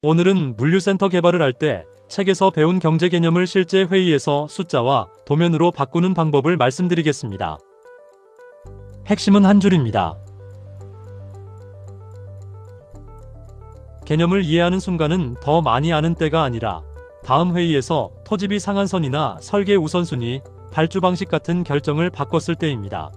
오늘은 물류센터 개발을 할 때 책에서 배운 경제 개념을 실제 회의에서 숫자와 도면으로 바꾸는 방법을 말씀드리겠습니다. 핵심은 한 줄입니다. 개념을 이해하는 순간은 더 많이 아는 때가 아니라 다음 회의에서 토지비 상한선이나 설계 우선순위, 발주 방식 같은 결정을 바꿨을 때입니다.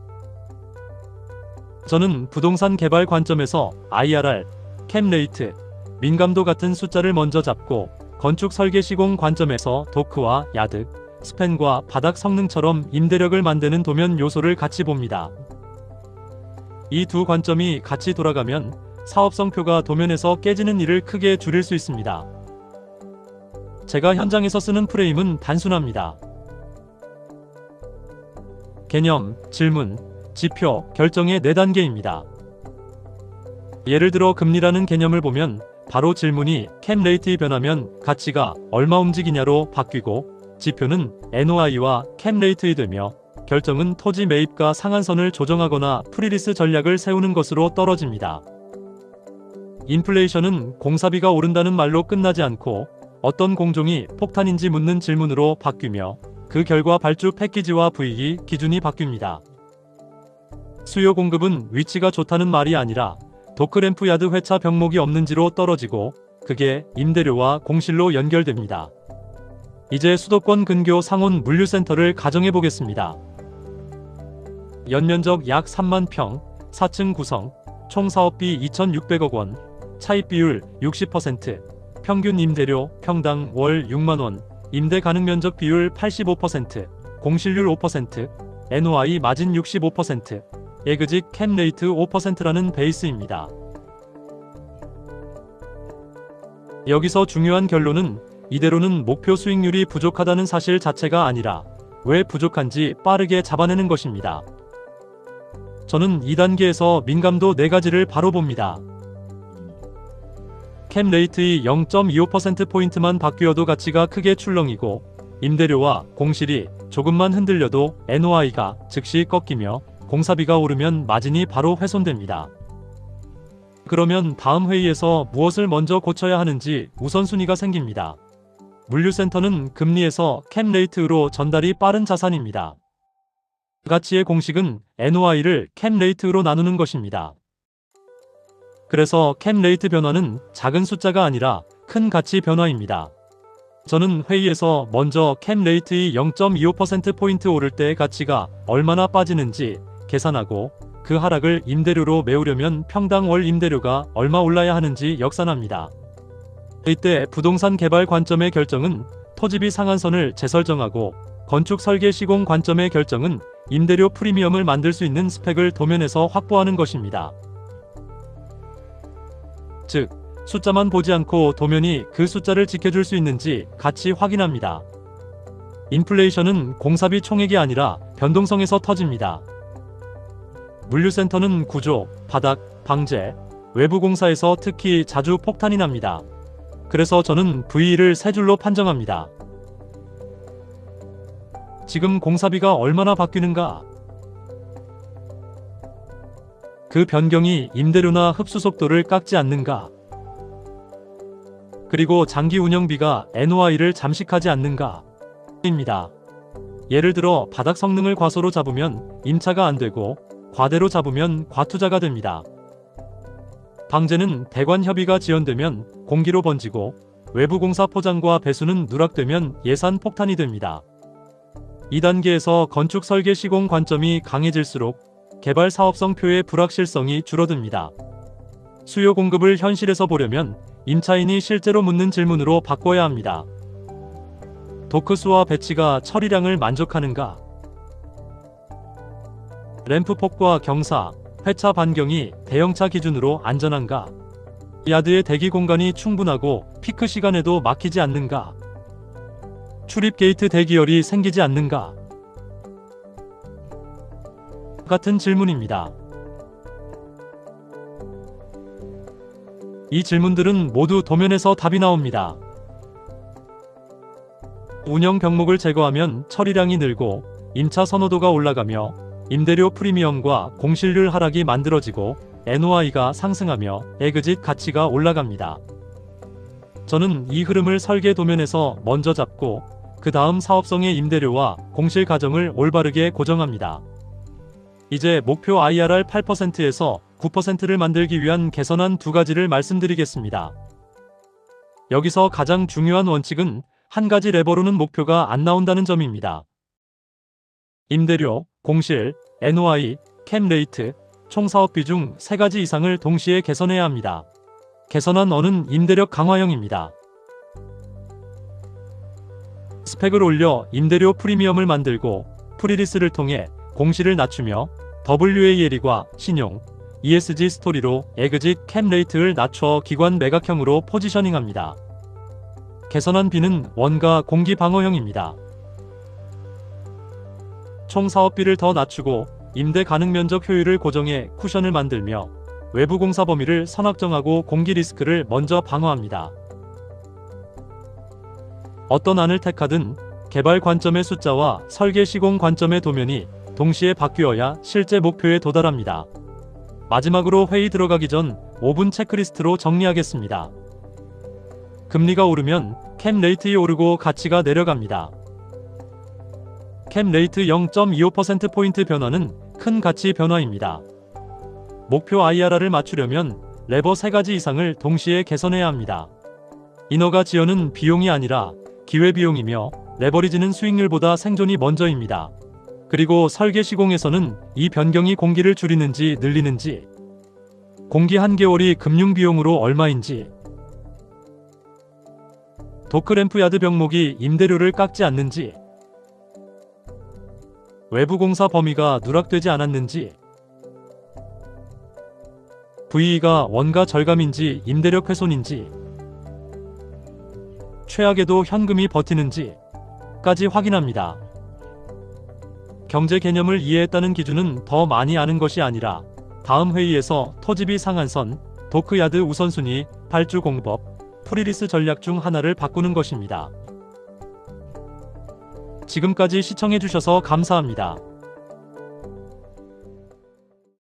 저는 부동산 개발 관점에서 IRR, 캡레이트, 민감도 같은 숫자를 먼저 잡고 건축 설계 시공 관점에서 도크와 야득, 스팬과 바닥 성능처럼 임대력을 만드는 도면 요소를 같이 봅니다. 이 두 관점이 같이 돌아가면 사업성표가 도면에서 깨지는 일을 크게 줄일 수 있습니다. 제가 현장에서 쓰는 프레임은 단순합니다. 개념, 질문, 지표, 결정의 4단계입니다. 예를 들어 금리라는 개념을 보면 바로 질문이 캡레이트이 변하면 가치가 얼마 움직이냐로 바뀌고, 지표는 NOI와 캡레이트이 되며 결정은 토지 매입가 상한선을 조정하거나 프리리스 전략을 세우는 것으로 떨어집니다. 인플레이션은 공사비가 오른다는 말로 끝나지 않고 어떤 공종이 폭탄인지 묻는 질문으로 바뀌며 그 결과 발주 패키지와 부익이 기준이 바뀝니다. 수요 공급은 위치가 좋다는 말이 아니라 도크램프 야드 회차 병목이 없는지로 떨어지고, 그게 임대료와 공실로 연결됩니다. 이제 수도권 근교 상온 물류센터를 가정해 보겠습니다. 연면적 약 3만 평, 4층 구성, 총 사업비 2,600억 원, 차입비율 60%, 평균 임대료 평당 월 6만원, 임대 가능 면적 비율 85%, 공실률 5%, NOI 마진 65%, 에그짓 캡레이트 5%라는 베이스입니다. 여기서 중요한 결론은 이대로는 목표 수익률이 부족하다는 사실 자체가 아니라 왜 부족한지 빠르게 잡아내는 것입니다. 저는 2단계에서 민감도 4가지를 바로 봅니다. 캡레이트의 0.25%포인트만 바뀌어도 가치가 크게 출렁이고, 임대료와 공실이 조금만 흔들려도 NOI가 즉시 꺾이며 공사비가 오르면 마진이 바로 훼손됩니다. 그러면 다음 회의에서 무엇을 먼저 고쳐야 하는지 우선순위가 생깁니다. 물류센터는 금리에서 캡레이트로 전달이 빠른 자산입니다. 가치의 공식은 NOI를 캡레이트로 나누는 것입니다. 그래서 캡레이트 변화는 작은 숫자가 아니라 큰 가치 변화입니다. 저는 회의에서 먼저 캡레이트의 0.25%포인트 오를 때 가치가 얼마나 빠지는지 계산하고, 그 하락을 임대료로 메우려면 평당 월 임대료가 얼마 올라야 하는지 역산합니다. 이때 부동산 개발 관점의 결정은 토지비 상한선을 재설정하고, 건축 설계 시공 관점의 결정은 임대료 프리미엄을 만들 수 있는 스펙을 도면에서 확보하는 것입니다. 즉, 숫자만 보지 않고 도면이 그 숫자를 지켜줄 수 있는지 같이 확인합니다. 인플레이션은 공사비 총액이 아니라 변동성에서 터집니다. 물류센터는 구조, 바닥, 방제, 외부 공사에서 특히 자주 폭탄이 납니다. 그래서 저는 VE를 3줄로 판정합니다. 지금 공사비가 얼마나 바뀌는가? 그 변경이 임대료나 흡수 속도를 깎지 않는가? 그리고 장기 운영비가 NOI를 잠식하지 않는가? 입니다. 예를 들어 바닥 성능을 과소로 잡으면 임차가 안 되고, 과대로 잡으면 과투자가 됩니다. 방제는 대관 협의가 지연되면 공기로 번지고, 외부 공사 포장과 배수는 누락되면 예산 폭탄이 됩니다. 2단계에서 건축 설계 시공 관점이 강해질수록 개발 사업성표의 불확실성이 줄어듭니다. 수요 공급을 현실에서 보려면 임차인이 실제로 묻는 질문으로 바꿔야 합니다. 도크수와 배치가 처리량을 만족하는가? 램프폭과 경사, 회차 반경이 대형차 기준으로 안전한가? 야드의 대기 공간이 충분하고 피크 시간에도 막히지 않는가? 출입 게이트 대기열이 생기지 않는가? 같은 질문입니다. 이 질문들은 모두 도면에서 답이 나옵니다. 운영 병목을 제거하면 처리량이 늘고 임차 선호도가 올라가며 임대료 프리미엄과 공실률 하락이 만들어지고 NOI가 상승하며 에그짓 가치가 올라갑니다. 저는 이 흐름을 설계 도면에서 먼저 잡고 그 다음 사업성의 임대료와 공실 가정을 올바르게 고정합니다. 이제 목표 IRR 8%에서 9%를 만들기 위한 개선안 두 가지를 말씀드리겠습니다. 여기서 가장 중요한 원칙은 한 가지 레버로는 목표가 안 나온다는 점입니다. 임대료, 공실, NOI, 캡 레이트, 총 사업비 중 세 가지 이상을 동시에 개선해야 합니다. 개선안 N은 임대력 강화형입니다. 스펙을 올려 임대료 프리미엄을 만들고 프리리스를 통해 공실을 낮추며 WALE과 신용, ESG 스토리로 exit cap rate를 낮춰 기관 매각형으로 포지셔닝합니다. 개선안 B는 원가 공기 방어형입니다. 총 사업비를 더 낮추고 임대 가능 면적 효율을 고정해 쿠션을 만들며 외부 공사 범위를 선확정하고 공기 리스크를 먼저 방어합니다. 어떤 안을 택하든 개발 관점의 숫자와 설계 시공 관점의 도면이 동시에 바뀌어야 실제 목표에 도달합니다. 마지막으로 회의 들어가기 전 5분 체크리스트로 정리하겠습니다. 금리가 오르면 캡 레이트가 오르고 가치가 내려갑니다. 캡 레이트 0.25%포인트 변화는 큰 가치 변화입니다. 목표 IRR을 맞추려면 레버 3가지 이상을 동시에 개선해야 합니다. 인허가 지연은 비용이 아니라 기회비용이며 레버리지는 수익률보다 생존이 먼저입니다. 그리고 설계 시공에서는 이 변경이 공기를 줄이는지 늘리는지, 공기 한 개월이 금융비용으로 얼마인지, 도크램프 야드 병목이 임대료를 깎지 않는지, 외부 공사 범위가 누락되지 않았는지, VE가 원가 절감인지 임대력 훼손인지, 최악에도 현금이 버티는지까지 확인합니다. 경제 개념을 이해했다는 기준은 더 많이 아는 것이 아니라 다음 회의에서 토지비 상한선, 도크야드 우선순위, 발주 공법, 프리리스 전략 중 하나를 바꾸는 것입니다. 지금까지 시청해주셔서 감사합니다.